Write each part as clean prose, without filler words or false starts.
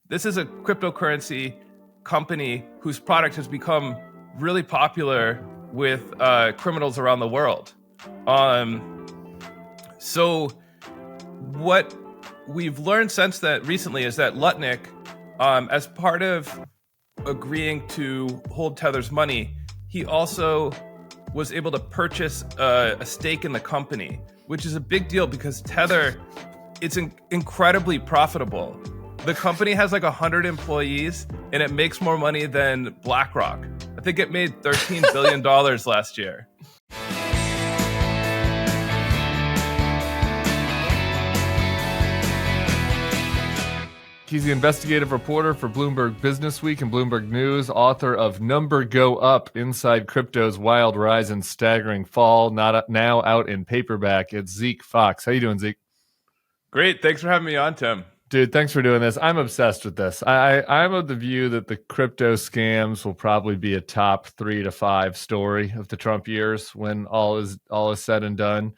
This is a cryptocurrency company whose product has become really popular with criminals around the world. So what we've learned since that recently is that Lutnick, as part of agreeing to hold Tether's money, he also was able to purchase a stake in the company, which is a big deal because Tether, it's incredibly profitable. The company has like 100 employees and it makes more money than BlackRock. I think it made $13 billion last year. He's the investigative reporter for Bloomberg Businessweek and Bloomberg News, author of Number Go Up, Inside Crypto's Wild Rise and Staggering Fall, now out in paperback. It's Zeke Faux. How you doing, Zeke? Great. Thanks for having me on, Tim. Dude, thanks for doing this. I'm obsessed with this. I'm of the view that the crypto scams will probably be a top 3 to 5 story of the Trump years when all is said and done.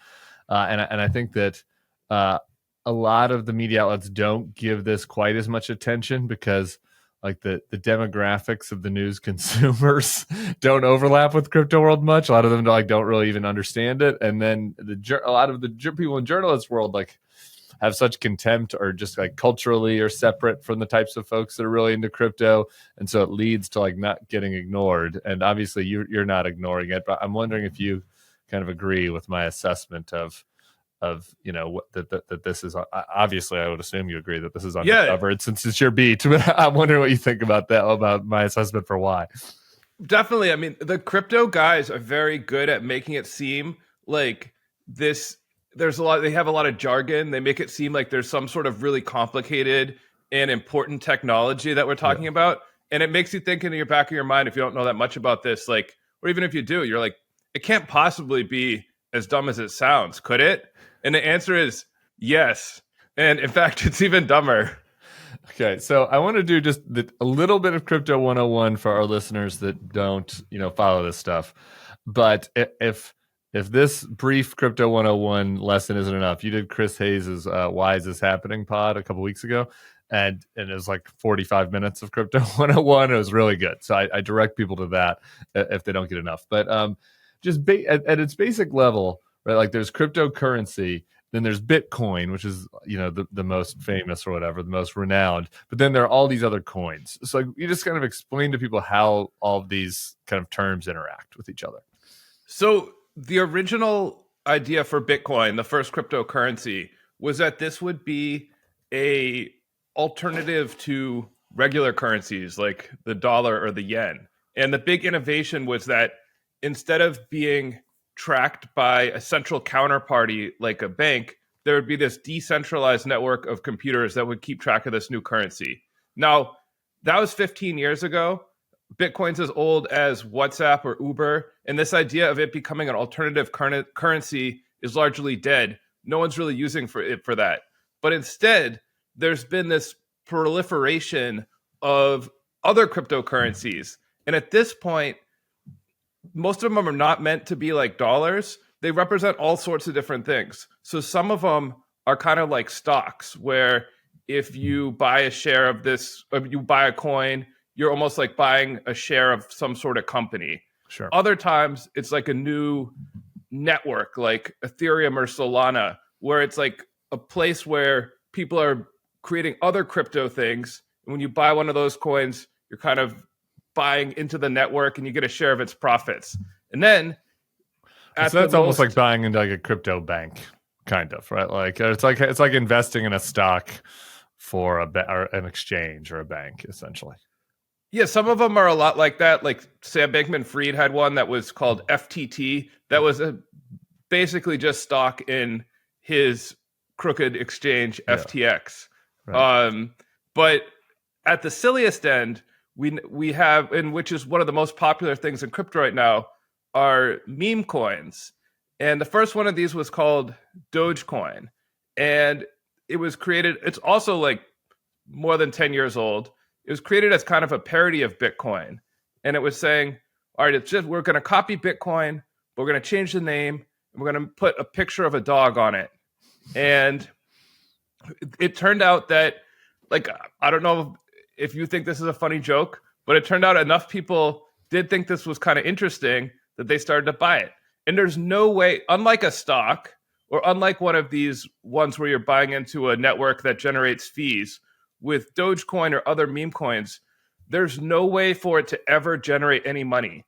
And I think that a lot of the media outlets don't give this quite as much attention because like the demographics of the news consumers don't overlap with crypto world much. A lot of them don't really even understand it. And then a lot of the people in journalist world have such contempt or just like culturally are separate from the types of folks that are really into crypto. And so it leads to like not getting ignored. And obviously you're not ignoring it, but I'm wondering if you kind of agree with my assessment of that this is obviously I would assume you agree that this is uncovered since it's your beat. I'm wondering what you think about that, about my assessment for why. Definitely. I mean, the crypto guys are very good at making it seem like this. They have a lot of jargon. They make it seem like there's some sort of really complicated and important technology that we're talking about. And it makes you think in your back of your mind, if you don't know that much about this, like, or even if you do, you're like, it can't possibly be as dumb as it sounds, could it? And the answer is yes. And in fact, it's even dumber. Okay, so I want to do just a little bit of Crypto 101 for our listeners that don't, follow this stuff. But if this brief Crypto 101 lesson isn't enough, you did Chris Hayes' Why Is This Happening pod a couple weeks ago, and it was like 45 minutes of Crypto 101. It was really good. So I direct people to that if they don't get enough. But just at its basic level, right? Like there's cryptocurrency, then there's Bitcoin, which is the most famous or whatever, the most renowned. But then there are all these other coins. So you just kind of explain to people how all of these kind of terms interact with each other. So the original idea for Bitcoin, the first cryptocurrency, was that this would be a alternative to regular currencies like the dollar or the yen. And the big innovation was that instead of being tracked by a central counterparty like a bank, there would be this decentralized network of computers that would keep track of this new currency. Now, that was 15 years ago. Bitcoin's as old as WhatsApp or Uber, and this idea of it becoming an alternative currency is largely dead. No one's really using it for that. But instead, there's been this proliferation of other cryptocurrencies. And at this point, most of them are not meant to be like dollars. They represent all sorts of different things. So some of them are kind of like stocks, where if you buy a share of this, or you buy a coin, you're almost like buying a share of some sort of company. Sure. Other times it's like a new network, like Ethereum or Solana, where it's like a place where people are creating other crypto things. And when you buy one of those coins, you're kind of buying into the network and you get a share of its profits. And then so that's almost like buying into like a crypto bank, kind of, right? Like it's like investing in a stock for an exchange or a bank, essentially. Yeah, some of them are a lot like that. Like Sam Bankman-Fried had one that was called FTT. That was basically just stock in his crooked exchange, FTX. Right. But at the silliest end, we have, and which is one of the most popular things in crypto right now, are meme coins. And the first one of these was called Dogecoin. And it was created, it's also like more than 10 years old. It was created as kind of a parody of Bitcoin. And it was saying, all right, we're going to copy Bitcoin, but we're going to change the name, and we're going to put a picture of a dog on it. And it turned out that, like, I don't know if you think this is a funny joke, but it turned out enough people did think this was kind of interesting that they started to buy it. And there's no way, unlike a stock or unlike one of these ones where you're buying into a network that generates fees, with Dogecoin or other meme coins, there's no way for it to ever generate any money.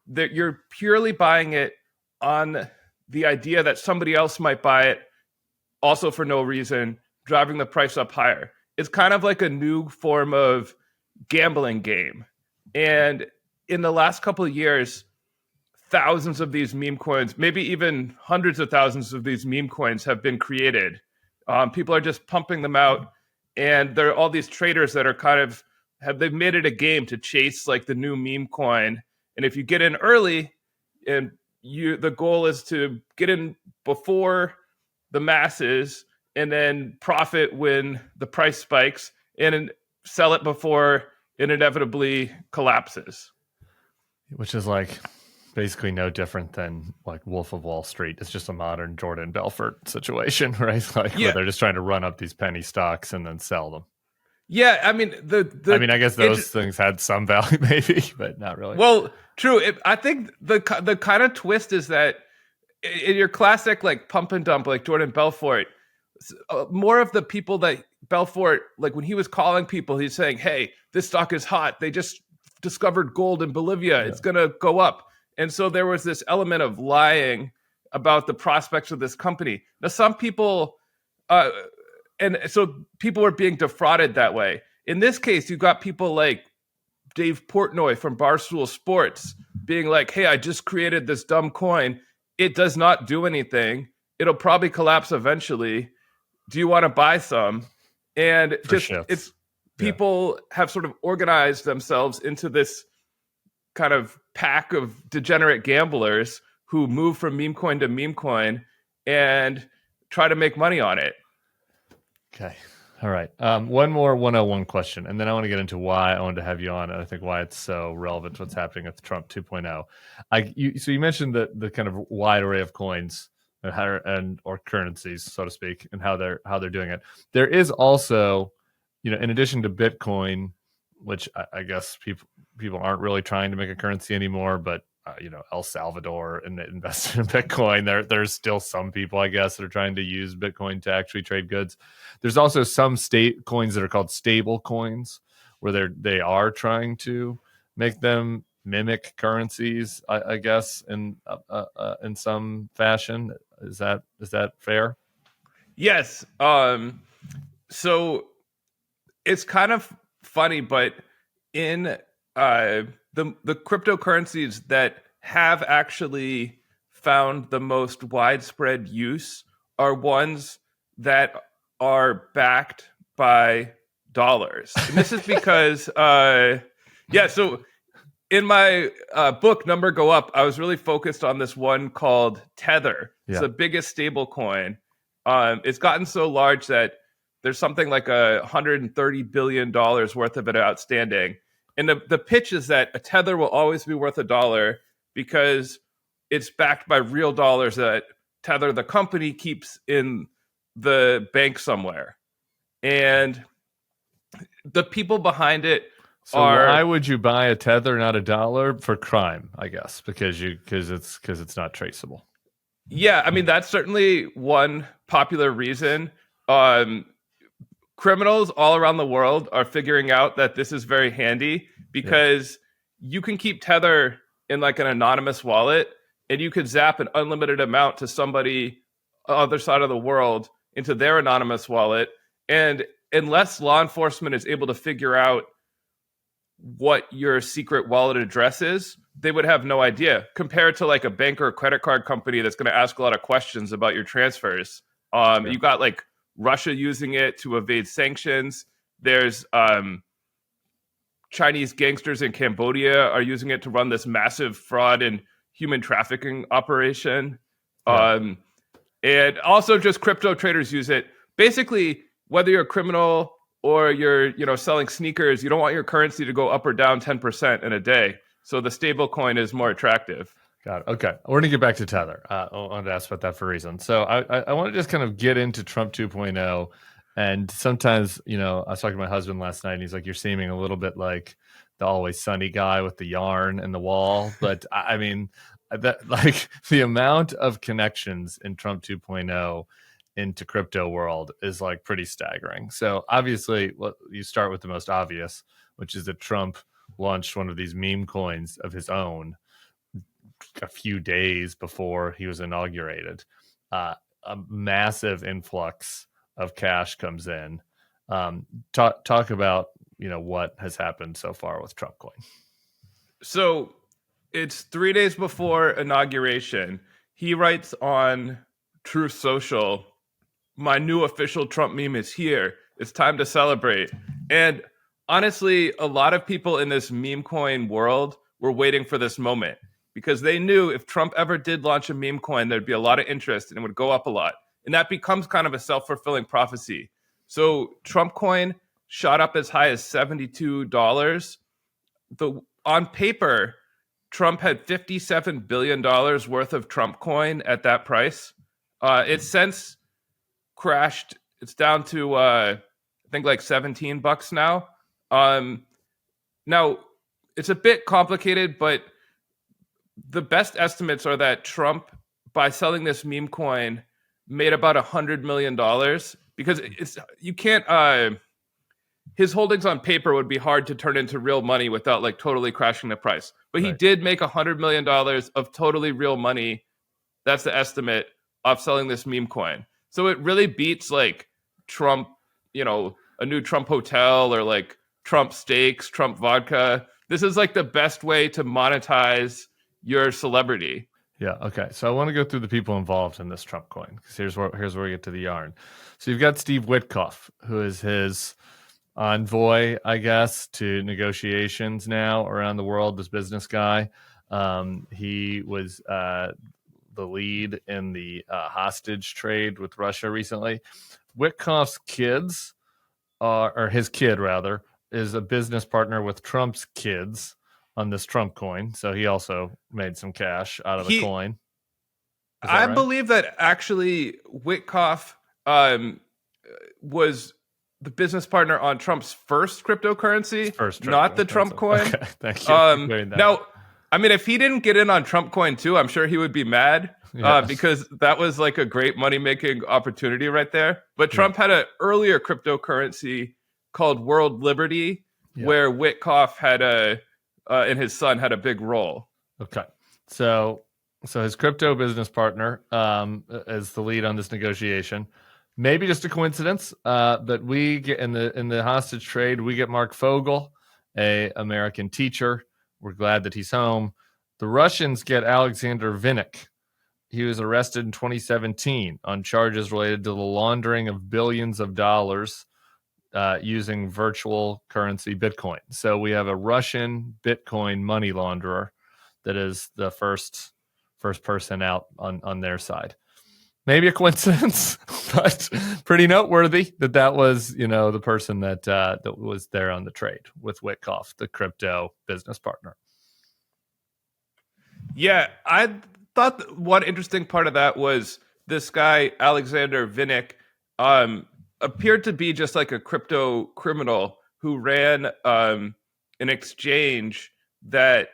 That you're purely buying it on the idea that somebody else might buy it also for no reason, driving the price up higher. It's kind of like a new form of gambling game. And in the last couple of years, thousands of these meme coins, maybe even hundreds of thousands of these meme coins have been created. People are just pumping them out. And there are all these traders that are they've made it a game to chase like the new meme coin. And if you get in early, and the goal is to get in before the masses and then profit when the price spikes and sell it before it inevitably collapses. Which is like basically no different than like Wolf of Wall Street. It's just a modern Jordan Belfort situation, right? Like where they're just trying to run up these penny stocks and then sell them. Yeah, I mean I guess those things had some value, maybe, but not really. Well, true. I think the kind of twist is that in your classic like pump and dump, like Jordan Belfort, more of the people that Belfort, like when he was calling people, he's saying, "Hey, this stock is hot. They just discovered gold in Bolivia. It's gonna go up." And so there was this element of lying about the prospects of this company. Now, some people, and so people were being defrauded that way. In this case, you got people like Dave Portnoy from Barstool Sports being like, "Hey, I just created this dumb coin. It does not do anything. It'll probably collapse eventually. Do you want to buy some?" And people have sort of organized themselves into this kind of pack of degenerate gamblers who move from meme coin to meme coin and try to make money on it. Okay. All right. One more 101 question, and then I want to get into why I wanted to have you on, and I think why it's so relevant to what's happening with Trump 2.0. So you mentioned the kind of wide array of coins or currencies, so to speak, and how they're doing it. There is also, in addition to Bitcoin, which I guess people aren't really trying to make a currency anymore, but El Salvador and invested in Bitcoin. There's still some people, I guess, that are trying to use Bitcoin to actually trade goods. There's also some state coins that are called stable coins, where they are trying to make them mimic currencies, I guess, in some fashion. Is that fair? Yes. So it's kind of funny, but in the cryptocurrencies that have actually found the most widespread use are ones that are backed by dollars. And this is because, so in my book, Number Go Up, I was really focused on this one called Tether. It's the biggest stable coin. It's gotten so large that there's something like $130 billion worth of it outstanding. And the pitch is that a Tether will always be worth $1 because it's backed by real dollars that Tether, the company, keeps in the bank somewhere. And the people behind it why would you buy a Tether, not $1? For crime, I guess, because it's not traceable. Yeah, I mean, that's certainly one popular reason. Criminals all around the world are figuring out that this is very handy because you can keep Tether in like an anonymous wallet, and you could zap an unlimited amount to somebody on the other side of the world into their anonymous wallet. And unless law enforcement is able to figure out what your secret wallet address is, they would have no idea, compared to like a bank or a credit card company that's going to ask a lot of questions about your transfers. You got like Russia using it to evade sanctions. There's Chinese gangsters in Cambodia are using it to run this massive fraud and human trafficking operation. And also just crypto traders use it. Basically, whether you're a criminal or you're selling sneakers, you don't want your currency to go up or down 10% in a day. So the stable coin is more attractive. Got it. Okay. We're going to get back to Tether. I wanted to ask about that for a reason. So I want to just kind of get into Trump 2.0 And sometimes, I was talking to my husband last night, and he's like, "You're seeming a little bit like the Always Sunny guy with the yarn and the wall." But I mean, that like the amount of connections in Trump 2.0 into crypto world is like pretty staggering. So obviously, you start with the most obvious, which is that Trump launched one of these meme coins of his own a few days before he was inaugurated. A massive influx of cash comes in. Talk about what has happened so far with TrumpCoin. So it's 3 days before inauguration. He writes on Truth Social, "My new official Trump meme is here. It's time to celebrate." And honestly, a lot of people in this meme coin world were waiting for this moment because they knew if Trump ever did launch a meme coin, there'd be a lot of interest and it would go up a lot. And that becomes kind of a self-fulfilling prophecy. So Trump coin shot up as high as $72. On paper, Trump had $57 billion worth of Trump coin at that price. It's since crashed. It's down to I think like $17 now. Now it's a bit complicated, but the best estimates are that Trump, by selling this meme coin, made about $100 million because you can't. His holdings on paper would be hard to turn into real money without like totally crashing the price. But he did make $100 million of totally real money. That's the estimate of selling this meme coin. So it really beats like Trump, a new Trump hotel or like Trump steaks, Trump vodka. This is like the best way to monetize your celebrity. Yeah. Okay. So I want to go through the people involved in this Trump coin because here's where we get to the yarn. So you've got Steve Witkoff, who is his envoy, I guess, to negotiations now around the world. This business guy, he was the lead in the hostage trade with Russia recently. Witkoff's kids, or his kid rather, is a business partner with Trump's kids on this Trump coin. So he also made some cash out of the coin. I believe that actually Witkoff was the business partner on Trump's first cryptocurrency, not the Trump coin. Okay, thank you. Now, I mean, if he didn't get in on Trump coin too, I'm sure he would be mad because that was like a great money-making opportunity right there. But Trump had an earlier cryptocurrency called World Liberty, where Witkoff had and his son had a big role. Okay. So his crypto business partner is the lead on this negotiation. Maybe just a coincidence, but we get in the hostage trade, we get Mark Fogel, a American teacher. We're glad that he's home. The Russians get Alexander Vinnik. He was arrested in 2017 on charges related to the laundering of billions of dollars using virtual currency Bitcoin. So we have a Russian Bitcoin money launderer that is the first person out on their side. Maybe a coincidence, but pretty noteworthy that was, the person that was there on the trade with Witkoff, the crypto business partner. Yeah, I thought one interesting part of that was this guy, Alexander Vinnik, appeared to be just like a crypto criminal who ran an exchange that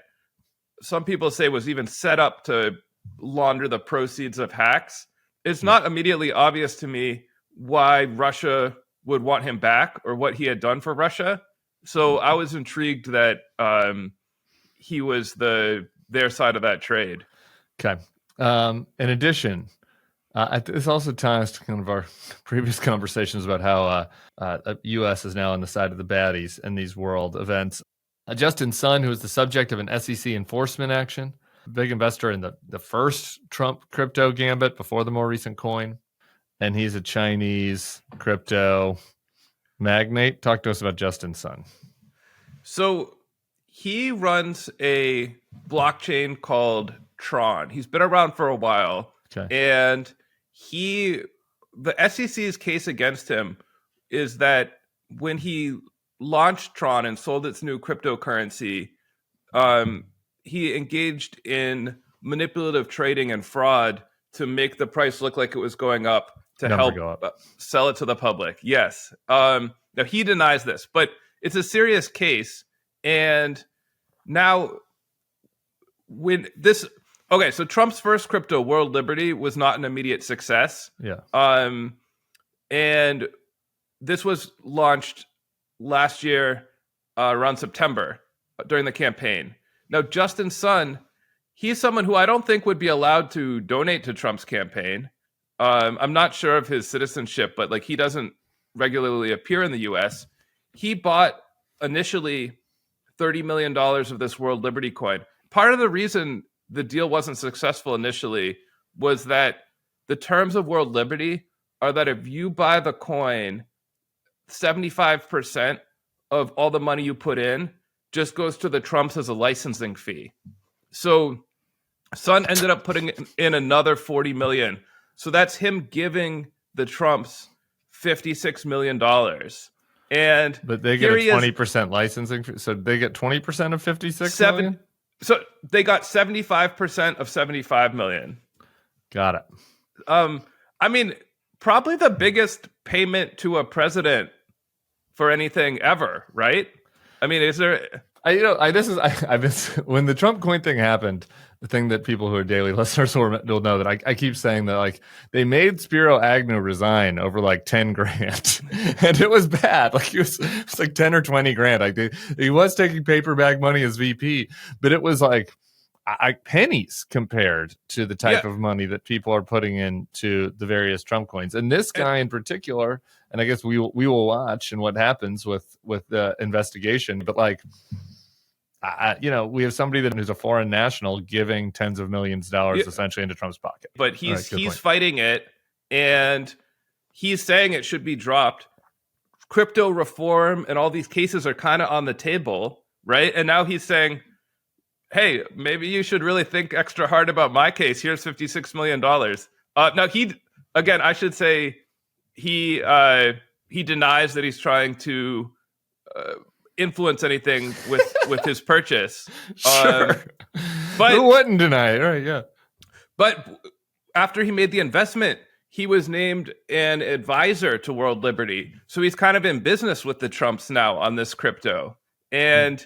some people say was even set up to launder the proceeds of hacks. It's not immediately obvious to me why Russia would want him back or what he had done for Russia. So I was intrigued that he was their side of that trade. Okay. In addition, this also ties to kind of our previous conversations about how U.S. is now on the side of the baddies in these world events. Justin Sun, who is the subject of an SEC enforcement action, big investor in the first Trump crypto gambit before the more recent coin. And he's a Chinese crypto magnate. Talk to us about Justin Sun. So he runs a blockchain called Tron. He's been around for a while. Okay. And the SEC's case against him is that when he launched Tron and sold its new cryptocurrency, he engaged in manipulative trading and fraud to make the price look like it was going up to Number help go up. sell it to the public. Yes. Now he denies this, but it's a serious case. And now when this, okay, so Trump's first crypto, World Liberty, was not an immediate success. Yeah. And this was launched last year around September during the campaign. Now, Justin Sun, he's someone who I don't think would be allowed to donate to Trump's campaign. I'm not sure of his citizenship, but like he doesn't regularly appear in the U.S. He bought initially $30 million of this World Liberty coin. Part of the reason the deal wasn't successful initially was that the terms of World Liberty are that if you buy the coin, 75% of all the money you put in just goes to the Trumps as a licensing fee. So Sun ended up putting in another 40 million. So that's him giving the Trumps $56 million. But they get a 20% licensing fee. So they get 20% of 56 million? So they got 75% of 75 million. Got it. I mean, probably the biggest payment to a president for anything ever, right? I mean, is there? I've been when the TrumpCoin thing happened. The thing that people who are daily listeners will know that I keep saying that like they made Spiro Agnew resign over like 10 grand, and it was bad. Like it was like 10 or 20 grand. Like he was taking paper bag money as VP, but it was like pennies compared to the type of money that people are putting into the various Trump coins. And this guy in particular, and I guess we will watch and what happens with the investigation. But like, we have somebody who's a foreign national giving tens of millions of dollars essentially into Trump's pocket. But he's fighting it, and he's saying it should be dropped. Crypto reform and all these cases are kind of on the table, right? And now he's saying, hey, maybe you should really think extra hard about my case. Here's $56 million. Now, I should say he denies that he's trying to influence anything with his purchase. Sure. But who wouldn't deny it? Right, yeah. But after he made the investment, he was named an advisor to World Liberty. So he's kind of in business with the Trumps now on this crypto. And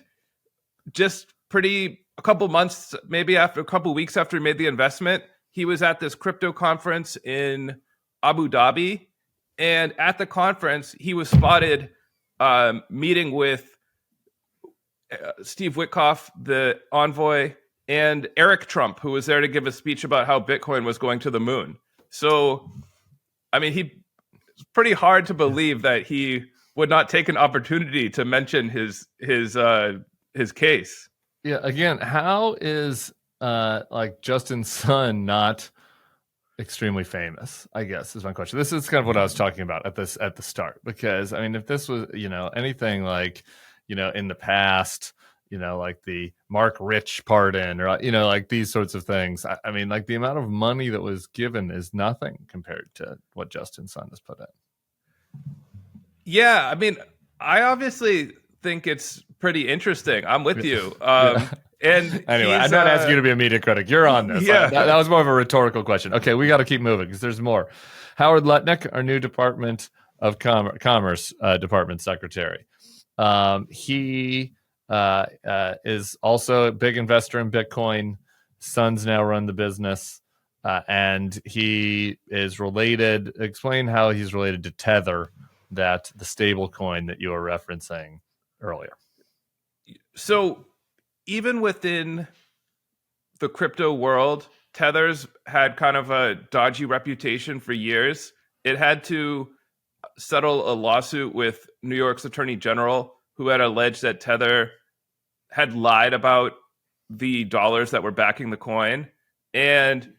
just a couple months, maybe after a couple weeks after he made the investment, he was at this crypto conference in Abu Dhabi. And at the conference, he was spotted meeting with Steve Witkoff, the envoy, and Eric Trump, who was there to give a speech about how Bitcoin was going to the moon. So, I mean, it's pretty hard to believe that he would not take an opportunity to mention his case. Yeah. Again, how is like Justin Sun not extremely famous? I guess is my question. This is kind of what I was talking about at the start, because I mean, if this was anything like in the past, like the Mark Rich pardon or like these sorts of things, I mean, like the amount of money that was given is nothing compared to what Justin Sun has put in. Yeah, I mean, I obviously think it's pretty interesting. I'm with you. And anyway, I'm not asking you to be a media critic. You're on this. Yeah. That was more of a rhetorical question. Okay, we got to keep moving because there's more. Howard Lutnick, our new Department of Commerce Department Secretary. He is also a big investor in Bitcoin. Sons now run the business. And he is related. Explain how he's related to Tether, the stable coin that you were referencing earlier. So even within the crypto world, Tether's had kind of a dodgy reputation for years. It had to settle a lawsuit with New York's Attorney General, who had alleged that Tether had lied about the dollars that were backing the coin. And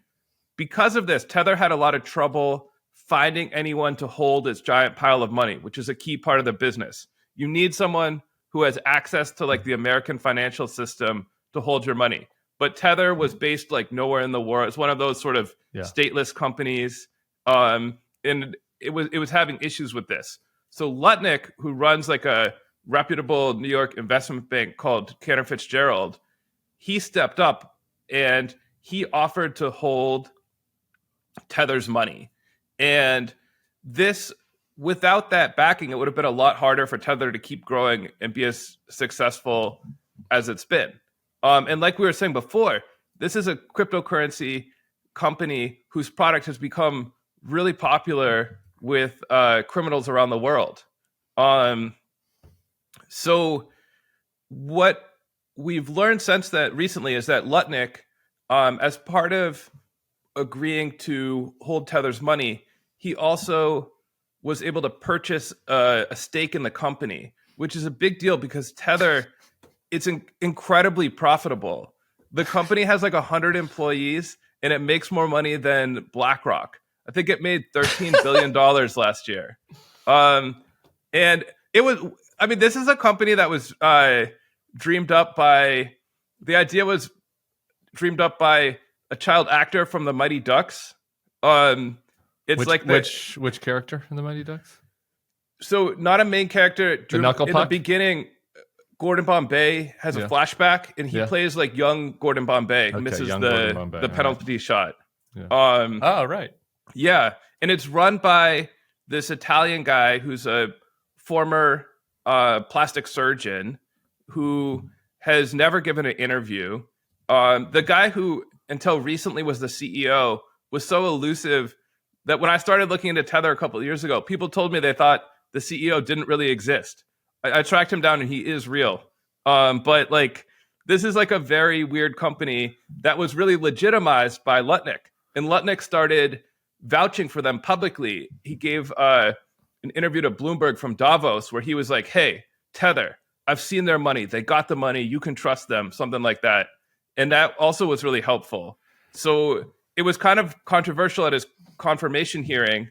because of this, Tether had a lot of trouble finding anyone to hold its giant pile of money, which is a key part of the business. You need someone who has access to like the American financial system to hold your money. But Tether was based like nowhere in the world. It's one of those sort of stateless companies. And it was having issues with this. So Lutnick, who runs like a reputable New York investment bank called Cantor Fitzgerald, he stepped up and he offered to hold Tether's money. And this, without that backing, it would have been a lot harder for Tether to keep growing and be as successful as it's been. And like we were saying before, this is a cryptocurrency company whose product has become really popular with criminals around the world. So what we've learned since that recently is that Lutnick, as part of agreeing to hold Tether's money, he also was able to purchase a stake in the company, which is a big deal because Tether, it's incredibly profitable. The company has like 100 employees and it makes more money than BlackRock. I think it made $13 billion last year. And it was, I mean, this is a company that was dreamed up by, the idea was dreamed up by a child actor from the Mighty Ducks. Which character in the Mighty Ducks? So not a main character. The Knuckle in Puck? the beginning, Gordon Bombay has a flashback, and he plays like young Gordon Bombay, who misses the penalty shot. Yeah. Oh, right. Yeah, and it's run by this Italian guy who's a former plastic surgeon who has never given an interview. The guy who, until recently, was the CEO was so elusive that when I started looking into Tether a couple of years ago, people told me they thought the CEO didn't really exist. I tracked him down and he is real. But like, this is like a very weird company that was really legitimized by Lutnick. And Lutnick started vouching for them publicly. He gave an interview to Bloomberg from Davos where he was like, hey, Tether, I've seen their money. They got the money. You can trust them, something like that. And that also was really helpful. So it was kind of controversial at his confirmation hearing.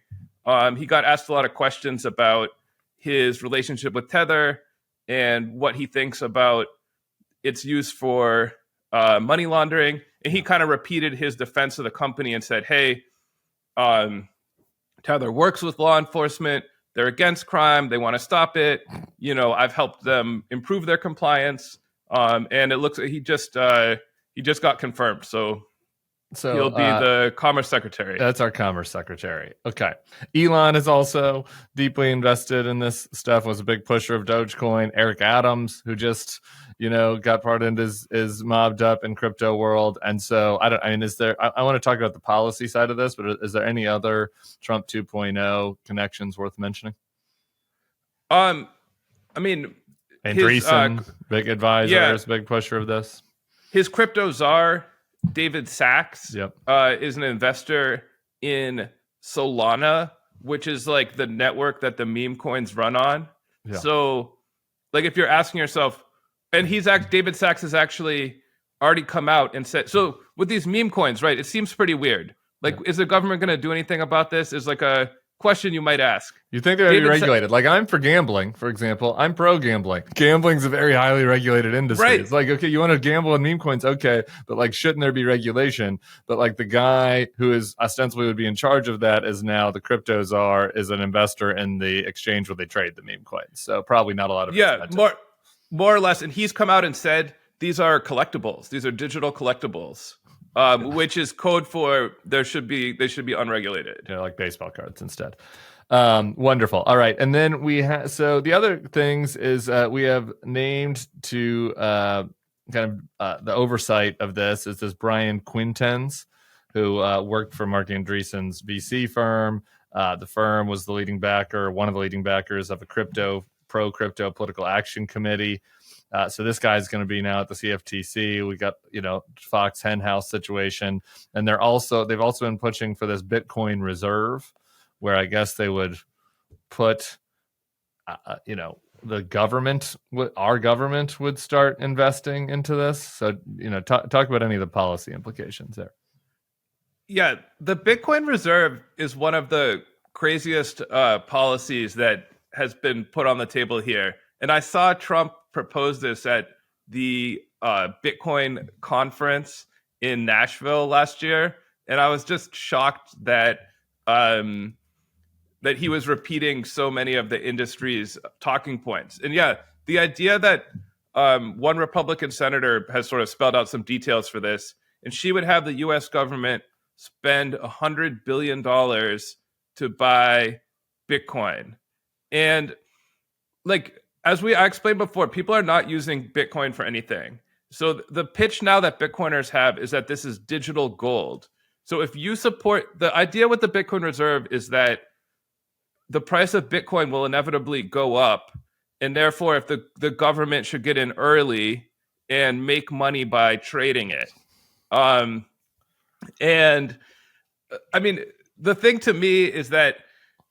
He got asked a lot of questions about his relationship with Tether and what he thinks about its use for money laundering. And he kind of repeated his defense of the company and said, hey, Tether works with law enforcement. They're against crime. They want to stop it. You know, I've helped them improve their compliance. And it looks like he just got confirmed. So he'll be the Commerce Secretary. That's our Commerce Secretary. Okay. Elon is also deeply invested in this stuff, was a big pusher of Dogecoin. Eric Adams, who just, got pardoned, is mobbed up in crypto world. And so, I want to talk about the policy side of this, but is there any other Trump 2.0 connections worth mentioning? Andreessen, big advisor, is a big pusher of this. His crypto czar, David Sachs, is an investor in Solana, which is like the network that the meme coins run on. Yeah. So, like, if you're asking yourself, and David Sachs has actually already come out and said, so with these meme coins, right, it seems pretty weird. Like, is the government going to do anything about this? Is like a question you might ask. You think they're going to be regulated? Like, I'm for gambling, for example. I'm pro gambling. Gambling's a very highly regulated industry. Right. It's like, okay, you want to gamble in meme coins? Okay. But like, shouldn't there be regulation? But like, the guy who is ostensibly would be in charge of that is now the crypto czar, is an investor in the exchange where they trade the meme coins. So probably not a lot of more or less. And he's come out and said, these are collectibles. These are digital collectibles. Which is code for they should be unregulated. Like baseball cards instead. Wonderful. All right. And then we have, so the other things is we have named to the oversight of this is this Brian Quintens, who worked for Mark Andreessen's VC firm. The firm was the leading backer, one of the leading backers of a pro-crypto political action committee. So this guy's going to be now at the CFTC. We got, Fox Henhouse situation. And they've also been pushing for this Bitcoin reserve, where I guess they would put, the government, our government would start investing into this. So, talk about any of the policy implications there. Yeah, the Bitcoin reserve is one of the craziest policies that has been put on the table here. And I saw Trump propose this at the Bitcoin conference in Nashville last year, and I was just shocked that that he was repeating so many of the industry's talking points. And yeah, the idea that one Republican senator has sort of spelled out some details for this, and she would have the U.S. government spend $100 billion to buy Bitcoin. And like, as I explained before, people are not using Bitcoin for anything. So the pitch now that Bitcoiners have is that this is digital gold. So if you support the idea with the Bitcoin Reserve is that the price of Bitcoin will inevitably go up. And therefore, if the government should get in early and make money by trading it. And I mean, the thing to me is that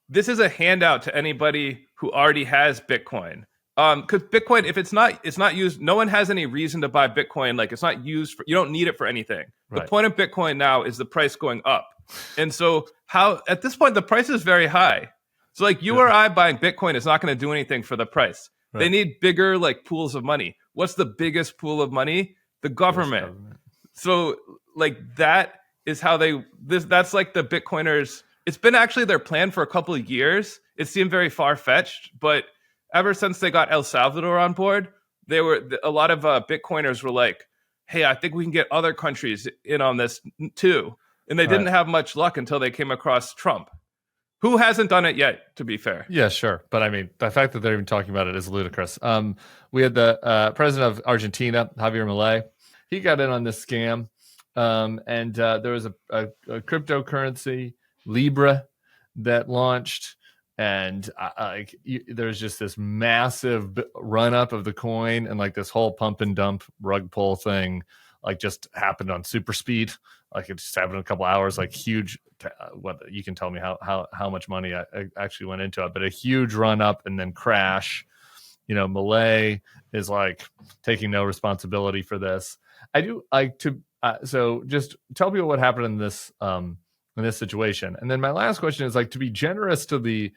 this is a handout to anybody who already has Bitcoin. Because Bitcoin, if it's not used, no one has any reason to buy Bitcoin. Like, it's not used for, you don't need it for anything. Right. The point of Bitcoin now is the price going up. And so at this point, the price is very high. So like you or I buying Bitcoin is not going to do anything for the price. Right. They need bigger like pools of money. What's the biggest pool of money? The government. So like that is how that's like the Bitcoiners. It's been actually their plan for a couple of years. It seemed very far-fetched, but ever since they got El Salvador on board, a lot of Bitcoiners were like, hey, I think we can get other countries in on this too. And they didn't have much luck until they came across Trump, who hasn't done it yet, to be fair. Yeah, sure. But I mean, the fact that they're even talking about it is ludicrous. We had the president of Argentina, Javier Milei. He got in on this scam. And there was a cryptocurrency, Libra, that launched. And there's just this massive run up of the coin. And like this whole pump and dump rug pull thing, like just happened on super speed. Like it just happened in a couple hours, like huge. What you can tell me how much money I actually went into it, but a huge run up and then crash. You know, Milei is like taking no responsibility for this. I do like to. So just tell people what happened in this situation, and then my last question is like to be generous to the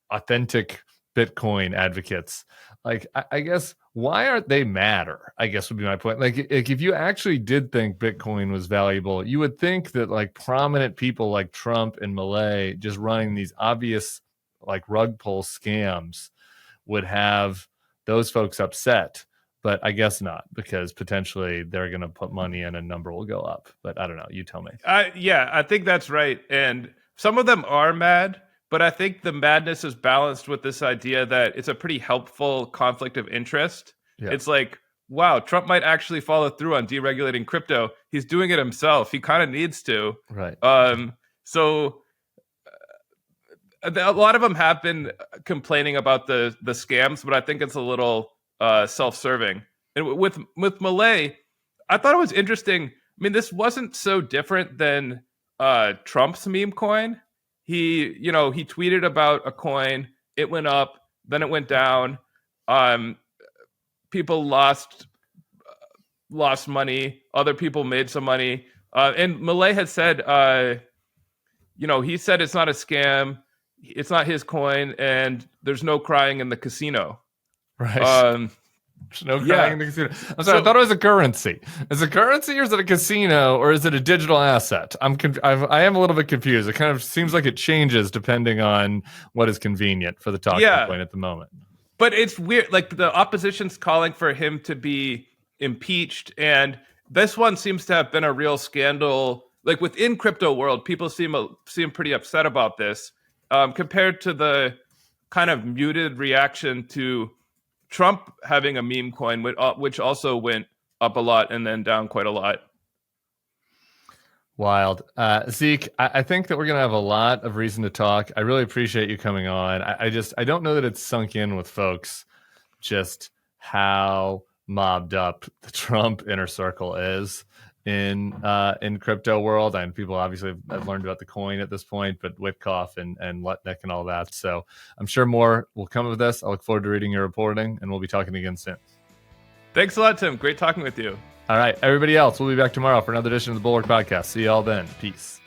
authentic Bitcoin advocates. Like I guess why aren't they madder? I guess would be my point. Like if you actually did think Bitcoin was valuable, you would think that like prominent people like Trump and Milei just running these obvious like rug pull scams would have those folks upset. But I guess not, because potentially they're going to put money in and number will go up. But I don't know. You tell me. Yeah, I think that's right. And some of them are mad, but I think the madness is balanced with this idea that it's a pretty helpful conflict of interest. Yeah. It's like, wow, Trump might actually follow through on deregulating crypto. He's doing it himself. He kind of needs to. Right. So a lot of them have been complaining about the scams, but I think it's a little self-serving. And with Milei, I thought it was interesting. I mean, this wasn't so different than Trump's meme coin. He tweeted about a coin. It went up, then it went down. People lost money. Other people made some money. And Milei had said, he said it's not a scam. It's not his coin, and there's no crying in the casino. Right. There's no crying in the casino. I'm sorry, I thought it was a currency. Is it a currency or is it a casino or is it a digital asset? I am a little bit confused. It kind of seems like it changes depending on what is convenient for the talking point at the moment. But it's weird. Like the opposition's calling for him to be impeached, and this one seems to have been a real scandal. Like within crypto world, people seem pretty upset about this, compared to the kind of muted reaction to Trump having a meme coin, which also went up a lot and then down quite a lot. Wild. Zeke, I think that we're going to have a lot of reason to talk. I really appreciate you coming on. I don't know that it's sunk in with folks just how mobbed up the Trump inner circle is in crypto world. And people obviously have learned about the coin at this point, but Witkoff and Lutnick and all that. So I'm sure more will come of this. I look forward to reading your reporting, and we'll be talking again soon. Thanks a lot, Tim. Great talking with you. All right, everybody else, we'll be back tomorrow for another edition of the Bulwark Podcast. See you all then. Peace.